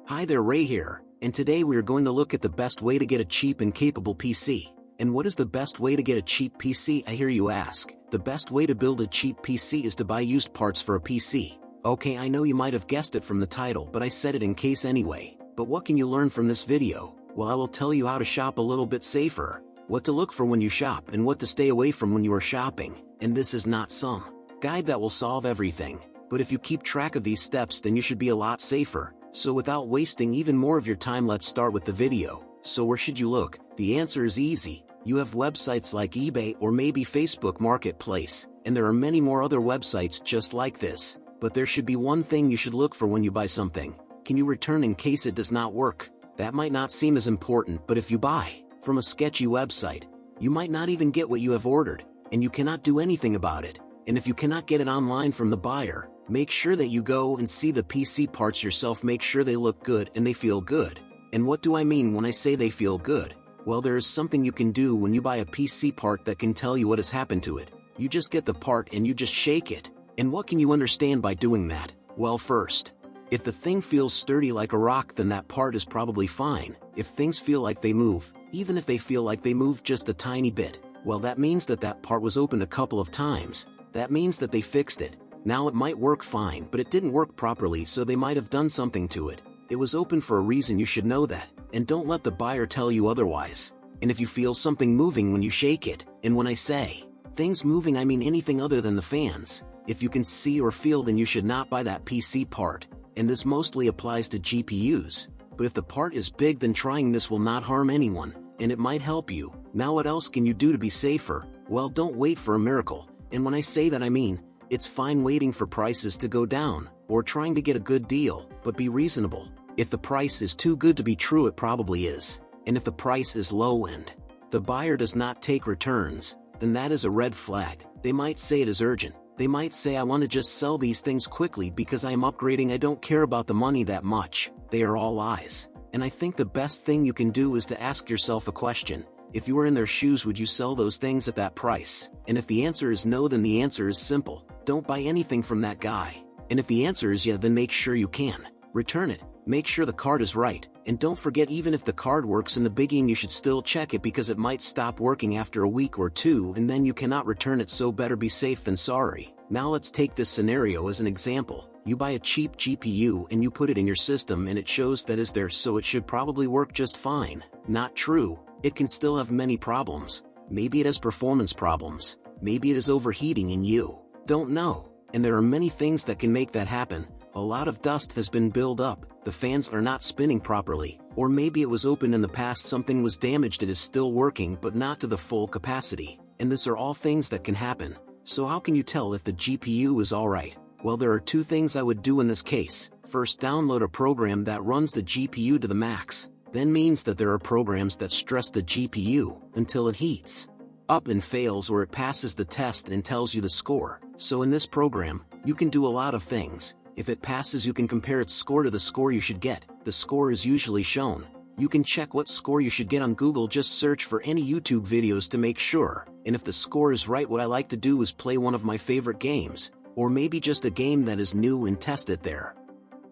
Hi there, Ray here, and today we are going to look at the best way to get a cheap and capable PC. And what is the best way to get a cheap PC, I hear you ask? The best way to build a cheap PC is to buy used parts for a PC. Okay, I know you might have guessed it from the title, but I said it in case anyway. But what can you learn from this video? Well, I will tell you how to shop a little bit safer, what to look for when you shop, and what to stay away from when you are shopping. And this is not some guide that will solve everything, but if you keep track of these steps, then you should be a lot safer. So without wasting even more of your time, let's start with the video. So where should you look? The answer is easy. You have websites like eBay or maybe Facebook Marketplace, and there are many more other websites just like this. But there should be one thing you should look for when you buy something. Can you return in case it does not work? That might not seem as important, but if you buy from a sketchy website, you might not even get what you have ordered, and you cannot do anything about it. And if you cannot get it online from the buyer, make sure that you go and see the PC parts yourself. Make sure they look good and they feel good. And what do I mean when I say they feel good? Well, there is something you can do when you buy a PC part that can tell you what has happened to it. You just get the part and you just shake it. And what can you understand by doing that? Well, first, if the thing feels sturdy like a rock, then that part is probably fine. If things feel like they move, even if they feel like they move just a tiny bit, well, that means that that part was opened a couple of times. That means that they fixed it. Now it might work fine, but it didn't work properly, so they might have done something to it. It was open for a reason. You should know that, and don't let the buyer tell you otherwise. And if you feel something moving when you shake it, and when I say things moving, I mean anything other than the fans. If you can see or feel, then you should not buy that PC part. And this mostly applies to GPUs. But if the part is big, then trying this will not harm anyone, and it might help you. Now what else can you do to be safer? Well, don't wait for a miracle. And when I say that, I mean, it's fine waiting for prices to go down, or trying to get a good deal, but be reasonable. If the price is too good to be true, it probably is. And if the price is low and the buyer does not take returns, then that is a red flag. They might say it is urgent. They might say, I want to just sell these things quickly because I am upgrading. I don't care about the money that much. They are all lies. And I think the best thing you can do is to ask yourself a question. If you were in their shoes, would you sell those things at that price? And if the answer is no, then the answer is simple. Don't buy anything from that guy. And if the answer is yeah, then make sure you can return it. Make sure the card is right. And don't forget, even if the card works in the beginning, you should still check it because it might stop working after a week or two, and then you cannot return it, so better be safe than sorry. Now let's take this scenario as an example. You buy a cheap GPU and you put it in your system and it shows that is there, so it should probably work just fine. Not true. It can still have many problems. Maybe it has performance problems. Maybe it is overheating and you don't know. And there are many things that can make that happen. A lot of dust has been built up, the fans are not spinning properly, or maybe it was opened in the past, something was damaged, it is still working but not to the full capacity. And these are all things that can happen. So how can you tell if the GPU is alright? Well, there are two things I would do in this case. First, download a program that runs the GPU to the max. Then means that there are programs that stress the GPU until it heats up and fails, or it passes the test and tells you the score. So in this program, you can do a lot of things. If it passes, you can compare its score to the score you should get. The score is usually shown. You can check what score you should get on Google. Just search for any YouTube videos to make sure. And if the score is right, what I like to do is play one of my favorite games, or maybe just a game that is new, and test it there.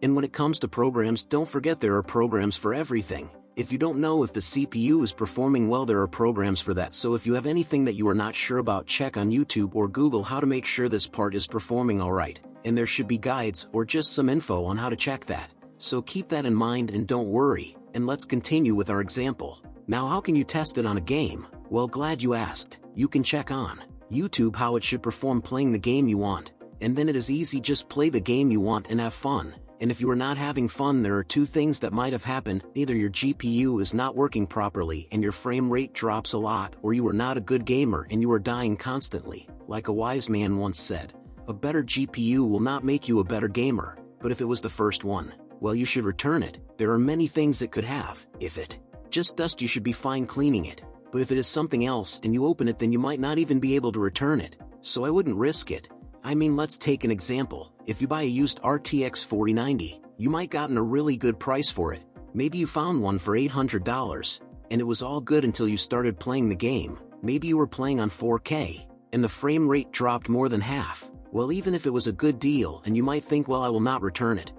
And when it comes to programs, don't forget there are programs for everything. If you don't know if the CPU is performing well, there are programs for that. So if you have anything that you are not sure about, check on YouTube or Google how to make sure this part is performing alright. And there should be guides or just some info on how to check that. So keep that in mind and don't worry. And let's continue with our example. Now, how can you test it on a game? Well, glad you asked. You can check on YouTube how it should perform playing the game you want. And then it is easy, just play the game you want and have fun. And if you are not having fun, there are two things that might have happened. Either your GPU is not working properly and your frame rate drops a lot, or you are not a good gamer and you are dying constantly. Like a wise man once said, a better GPU will not make you a better gamer. But if it was the first one, well, you should return it. There are many things it could have. If it just dust, you should be fine cleaning it. But if it is something else and you open it, then you might not even be able to return it. So I wouldn't risk it. I mean, let's take an example. If you buy a used RTX 4090, you might gotten a really good price for it. Maybe you found one for $800, and it was all good until you started playing the game. Maybe you were playing on 4K, and the frame rate dropped more than half. Well, even if it was a good deal, and you might think, well, I will not return it.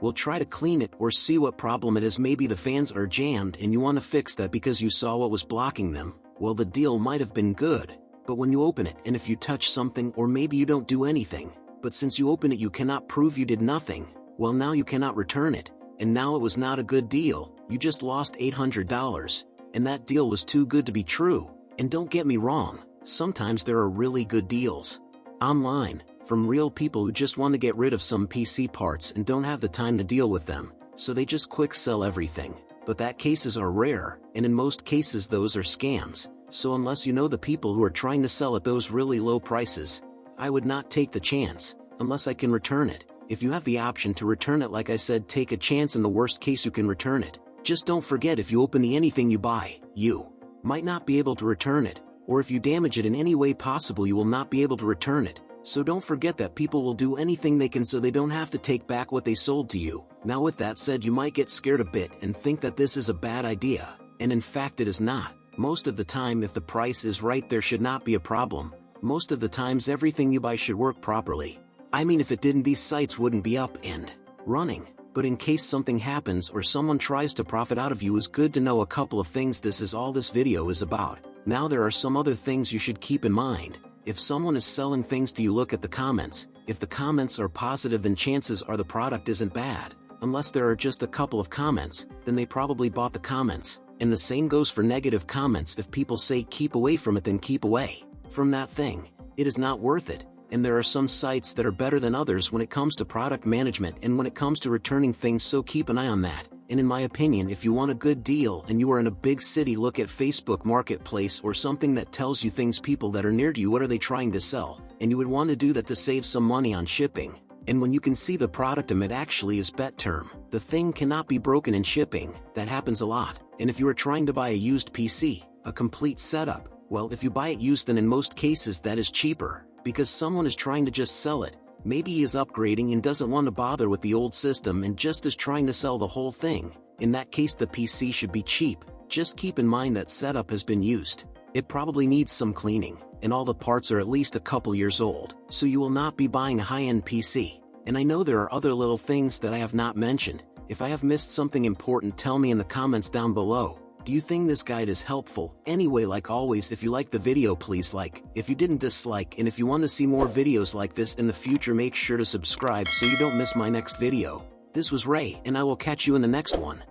Well, try to clean it or see what problem it is. Maybe the fans are jammed and you want to fix that because you saw what was blocking them. Well, the deal might have been good, but when you open it and if you touch something, or maybe you don't do anything, but since you open it you cannot prove you did nothing, well, now you cannot return it, and now it was not a good deal. You just lost $800, and that deal was too good to be true. And don't get me wrong, sometimes there are really good deals online from real people who just want to get rid of some PC parts and don't have the time to deal with them, so they just quick sell everything. But that cases are rare, and in most cases those are scams. So unless you know the people who are trying to sell at those really low prices, I would not take the chance, unless I can return it. If you have the option to return it, like I said, take a chance. In the worst case you can return it. Just don't forget, if you open anything you buy, you might not be able to return it, or if you damage it in any way possible you will not be able to return it. So don't forget that people will do anything they can so they don't have to take back what they sold to you. Now with that said, you might get scared a bit and think that this is a bad idea, and in fact it is not. Most of the time, if the price is right, there should not be a problem. Most of the times everything you buy should work properly. I mean, if it didn't, these sites wouldn't be up and running. But in case something happens or someone tries to profit out of you, it's good to know a couple of things. This is all this video is about. Now there are some other things you should keep in mind. If someone is selling things to you, look at the comments. If the comments are positive, then chances are the product isn't bad. Unless there are just a couple of comments, then they probably bought the comments. And the same goes for negative comments. If people say keep away from it, then keep away from that thing. It is not worth it. And there are some sites that are better than others when it comes to product management and when it comes to returning things, so keep an eye on that. And in my opinion, if you want a good deal and you are in a big city, look at Facebook Marketplace or something that tells you things, people that are near to you, what are they trying to sell, and you would want to do that to save some money on shipping. And when you can see the product, it actually is bet term. The thing cannot be broken in shipping. That happens a lot. And if you are trying to buy a used PC, a complete setup, well, if you buy it used, then in most cases that is cheaper, because someone is trying to just sell it. Maybe he is upgrading and doesn't want to bother with the old system and just is trying to sell the whole thing. In that case, the PC should be cheap. Just keep in mind that setup has been used. It probably needs some cleaning, and all the parts are at least a couple years old, so you will not be buying a high-end PC. And I know there are other little things that I have not mentioned. If I have missed something important, tell me in the comments down below. Do you think this guide is helpful? Anyway, like always, if you like the video, please like. If you didn't, dislike. And if you want to see more videos like this in the future, make sure to subscribe so you don't miss my next video. This was Ray, and I will catch you in the next one.